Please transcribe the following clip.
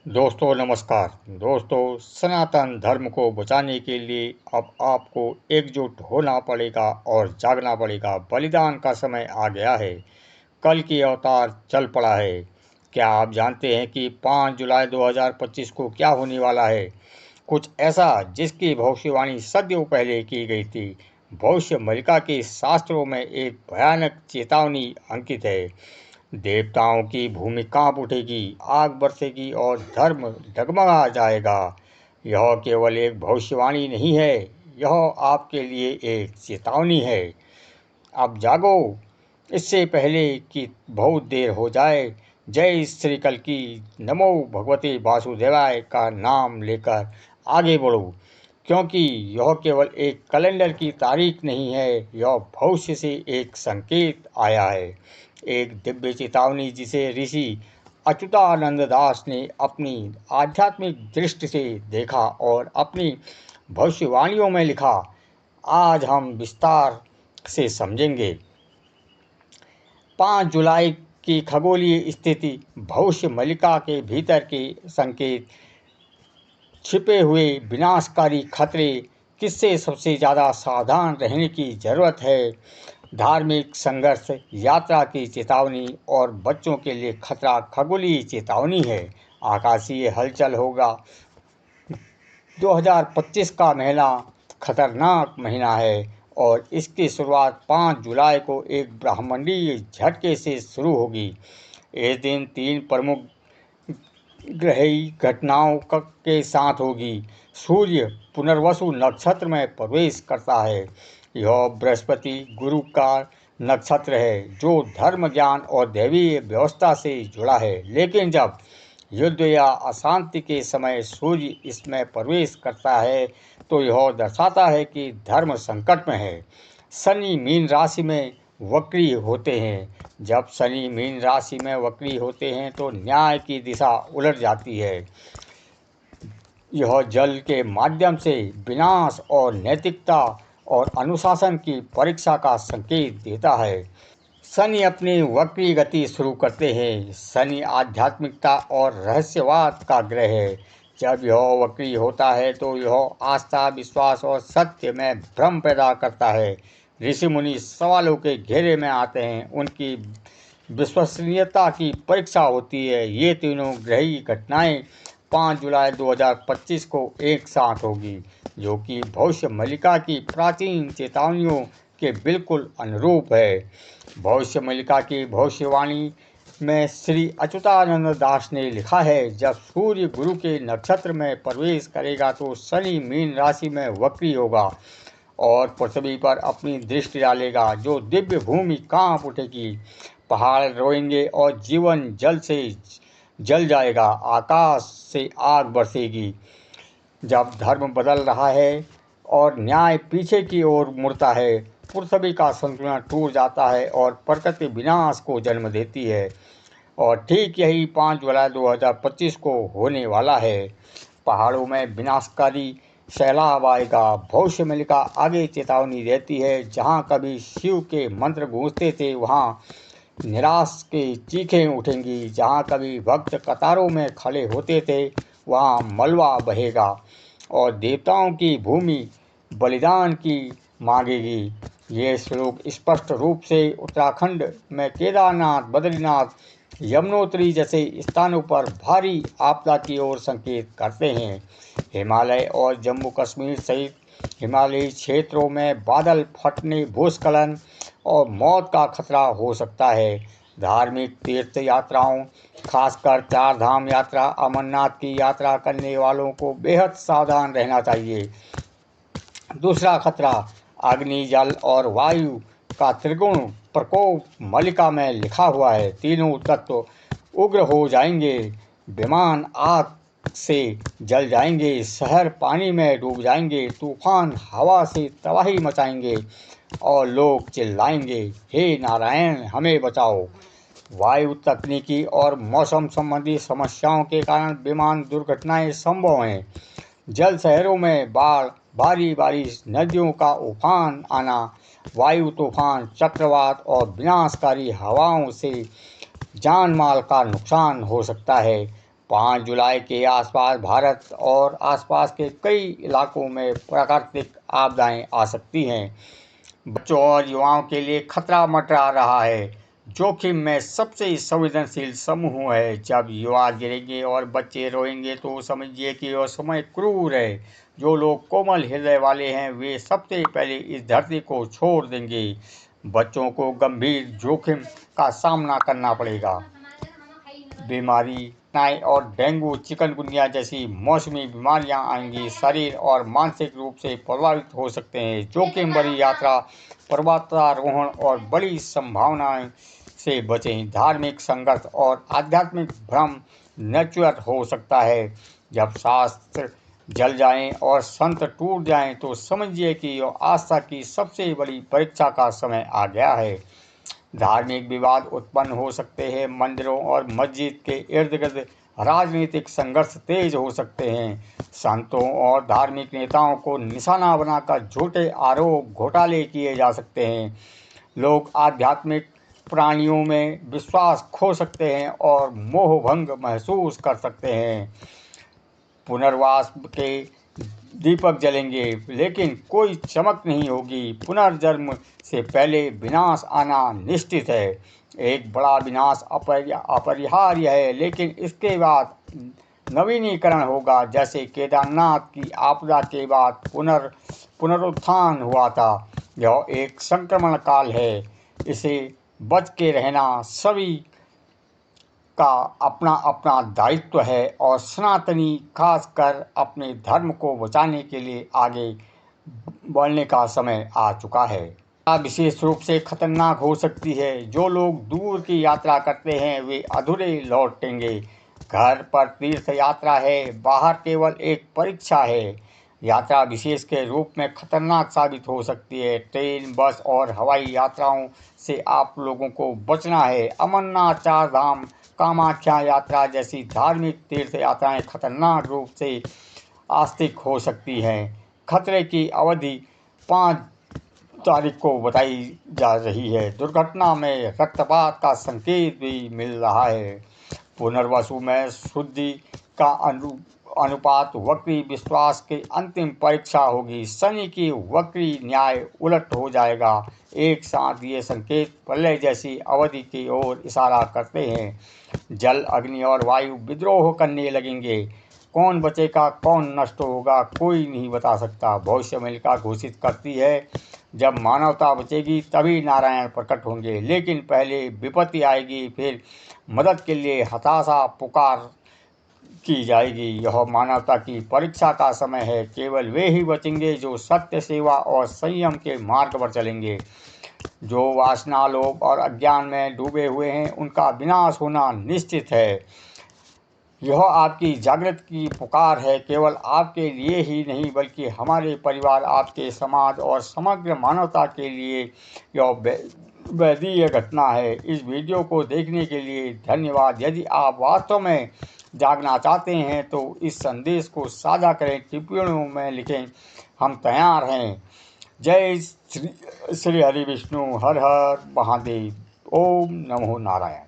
दोस्तों नमस्कार। दोस्तों, सनातन धर्म को बचाने के लिए अब आपको एकजुट होना पड़ेगा और जागना पड़ेगा। बलिदान का समय आ गया है। कल की अवतार चल पड़ा है। क्या आप जानते हैं कि 5 जुलाई 2025 को क्या होने वाला है? कुछ ऐसा जिसकी भविष्यवाणी सदियों पहले की गई थी। भविष्य मलिका के शास्त्रों में एक भयानक चेतावनी अंकित है। देवताओं की भूमि कांप उठेगी, आग बरसेगी और धर्म डगमगा जाएगा। यह केवल एक भविष्यवाणी नहीं है, यह आपके लिए एक चेतावनी है। अब जागो, इससे पहले कि बहुत देर हो जाए। जय श्री कल्कि, नमो भगवते वासुदेवाय का नाम लेकर आगे बढ़ो, क्योंकि यह केवल एक कैलेंडर की तारीख नहीं है, यह भविष्य से एक संकेत आया है। एक दिव्य चेतावनी जिसे ऋषि अच्युतानंद दास ने अपनी आध्यात्मिक दृष्टि से देखा और अपनी भविष्यवाणियों में लिखा। आज हम विस्तार से समझेंगे। 5 जुलाई की खगोलीय स्थिति भविष्य मलिका के भीतर के संकेत, छिपे हुए विनाशकारी खतरे, किससे सबसे ज़्यादा सावधान रहने की ज़रूरत है, धार्मिक संघर्ष, यात्रा की चेतावनी और बच्चों के लिए खतरा। खगोलीय चेतावनी है, आकाशीय हलचल होगा। 2025 का महीना खतरनाक महीना है और इसकी शुरुआत 5 जुलाई को एक ब्रह्मांडीय झटके से शुरू होगी। इस दिन 3 प्रमुख ग्रही घटनाओं के साथ होगी। सूर्य पुनर्वसु नक्षत्र में प्रवेश करता है। यह बृहस्पति गुरु का नक्षत्र है जो धर्म, ज्ञान और दैवीय व्यवस्था से जुड़ा है। लेकिन जब युद्ध या अशांति के समय सूर्य इसमें प्रवेश करता है तो यह दर्शाता है कि धर्म संकट में है। शनि मीन राशि में वक्री होते हैं। जब शनि मीन राशि में वक्री होते हैं तो न्याय की दिशा उलट जाती है। यह जल के माध्यम से विनाश और नैतिकता और अनुशासन की परीक्षा का संकेत देता है। शनि अपनी वक्री गति शुरू करते हैं। शनि आध्यात्मिकता और रहस्यवाद का ग्रह है। जब यह वक्री होता है तो यह आस्था, विश्वास और सत्य में भ्रम पैदा करता है। ऋषि मुनि सवालों के घेरे में आते हैं, उनकी विश्वसनीयता की परीक्षा होती है। ये तीनों ग्रही घटनाएं 5 जुलाई 2025 को एक साथ होगी, जो कि भविष्य मलिका की प्राचीन चेतावनियों के बिल्कुल अनुरूप है। भविष्य मलिका की भविष्यवाणी में श्री अच्युतानंद दास ने लिखा है, जब सूर्य गुरु के नक्षत्र में प्रवेश करेगा तो शनि मीन राशि में वक्री होगा और पृथ्वी पर अपनी दृष्टि डालेगा। जो दिव्य भूमि कांप उठेगी, पहाड़ रोएंगे और जीवन जल से जल जाएगा, आकाश से आग बरसेगी। जब धर्म बदल रहा है और न्याय पीछे की ओर मुड़ता है, पृथ्वी का संतुलन टूट जाता है और प्रकृति विनाश को जन्म देती है। और ठीक यही 5 जुलाई 2025 को होने वाला है। पहाड़ों में विनाशकारी सैलाब आएगा। भविष्य मलिका आगे चेतावनी देती है, जहाँ कभी शिव के मंत्र गूंजते थे वहाँ निराश की चीखें उठेंगी। जहाँ कभी भक्त कतारों में खड़े होते थे वहाँ मलबा बहेगा और देवताओं की भूमि बलिदान की मांगेगी। ये श्लोक स्पष्ट रूप से उत्तराखंड में केदारनाथ, बद्रीनाथ, यमुनोत्री जैसे स्थानों पर भारी आपदा की ओर संकेत करते हैं। हिमालय और जम्मू कश्मीर सहित हिमालयी क्षेत्रों में बादल फटने, भूस्खलन और मौत का खतरा हो सकता है। धार्मिक तीर्थ यात्राओं, खासकर चार धाम यात्रा, अमरनाथ की यात्रा करने वालों को बेहद सावधान रहना चाहिए। दूसरा खतरा अग्नि, जल और वायु का त्रिगुण प्रकोप मलिका में लिखा हुआ है। तीनों तत्व उग्र हो जाएंगे। विमान आग से जल जाएंगे, शहर पानी में डूब जाएंगे, तूफान हवा से तबाही मचाएंगे और लोग चिल्लाएंगे, हे नारायण हमें बचाओ। वायु तकनीकी और मौसम संबंधी समस्याओं के कारण विमान दुर्घटनाएं संभव हैं। जल शहरों में बाढ़, भारी बारिश, नदियों का उफान आना, वायु तूफान, चक्रवात और विनाशकारी हवाओं से जान माल का नुकसान हो सकता है। 5 जुलाई के आसपास भारत और आसपास के कई इलाकों में प्राकृतिक आपदाएं आ सकती हैं। बच्चों और युवाओं के लिए खतरा मंडरा रहा है। जोखिम में सबसे संवेदनशील समूह है। जब युवा गिरेंगे और बच्चे रोएंगे तो समझिए कि यह समय क्रूर है। जो लोग कोमल हृदय वाले हैं वे सबसे पहले इस धरती को छोड़ देंगे। बच्चों को गंभीर जोखिम का सामना करना पड़ेगा। बीमारी नाई और डेंगू चिकनगुनिया जैसी मौसमी बीमारियां आएंगी। शरीर और मानसिक रूप से प्रभावित हो सकते हैं। जोखिम भरी यात्रा, पर्वतारोहण और बड़ी संभावनाएं से बचें। धार्मिक संघर्ष और आध्यात्मिक भ्रम नेचुरल हो सकता है। जब शास्त्र जल जाएं और संत टूट जाएं तो समझिए कि यह आस्था की सबसे बड़ी परीक्षा का समय आ गया है। धार्मिक विवाद उत्पन्न हो सकते हैं। मंदिरों और मस्जिद के इर्द गिर्द राजनीतिक संघर्ष तेज हो सकते हैं। संतों और धार्मिक नेताओं को निशाना बनाकर झूठे आरोप घोटाले किए जा सकते हैं। लोग आध्यात्मिक प्राणियों में विश्वास खो सकते हैं और मोहभंग महसूस कर सकते हैं। पुनर्वास के दीपक जलेंगे लेकिन कोई चमक नहीं होगी। पुनर्जन्म से पहले विनाश आना निश्चित है। एक बड़ा विनाश अपरिहार्य है लेकिन इसके बाद नवीनीकरण होगा। जैसे केदारनाथ की आपदा के बाद पुनरुत्थान हुआ था। यह एक संक्रमण काल है। इसे बच के रहना सभी का अपना अपना दायित्व है और सनातनी खासकर अपने धर्म को बचाने के लिए आगे बढ़ने का समय आ चुका है। विशेष रूप से खतरनाक हो सकती है। जो लोग दूर की यात्रा करते हैं वे अधूरे लौटेंगे। घर पर तीर्थ यात्रा है, बाहर केवल एक परीक्षा है। यात्रा विशेष के रूप में खतरनाक साबित हो सकती है। ट्रेन, बस और हवाई यात्राओं से आप लोगों को बचना है। अमरनाथ, चार धाम, कामाख्या यात्रा जैसी धार्मिक तीर्थ यात्राएं खतरनाक रूप से आस्तिक हो सकती हैं। खतरे की अवधि 5 तारीख को बताई जा रही है। दुर्घटना में रक्तपात का संकेत भी मिल रहा है। पुनर्वसु में शुद्धि का अनुपात वक्री विश्वास की अंतिम परीक्षा होगी। शनि की वक्री न्याय उलट हो जाएगा। एक साथ ये संकेत प्रलय जैसी अवधि की ओर इशारा करते हैं। जल, अग्नि और वायु विद्रोह करने लगेंगे। कौन बचेगा, कौन नष्ट होगा, कोई नहीं बता सकता। भविष्यवाणिका घोषित करती है जब मानवता बचेगी तभी नारायण प्रकट होंगे। लेकिन पहले विपत्ति आएगी, फिर मदद के लिए हताशा पुकार की जाएगी। यह मानवता की परीक्षा का समय है। केवल वे ही बचेंगे जो सत्य, सेवा और संयम के मार्ग पर चलेंगे। जो वासना, लोभ और अज्ञान में डूबे हुए हैं उनका विनाश होना निश्चित है। यह आपकी जागृत की पुकार है, केवल आपके लिए ही नहीं बल्कि हमारे परिवार, आपके समाज और समग्र मानवता के लिए यह वैधीय घटना है। इस वीडियो को देखने के लिए धन्यवाद। यदि आप वास्तव में जागना चाहते हैं तो इस संदेश को साझा करें, टिप्पणियों में लिखें, हम तैयार हैं। जय श्री हरि विष्णु, हर हर महादेव, ओम नमो नारायण।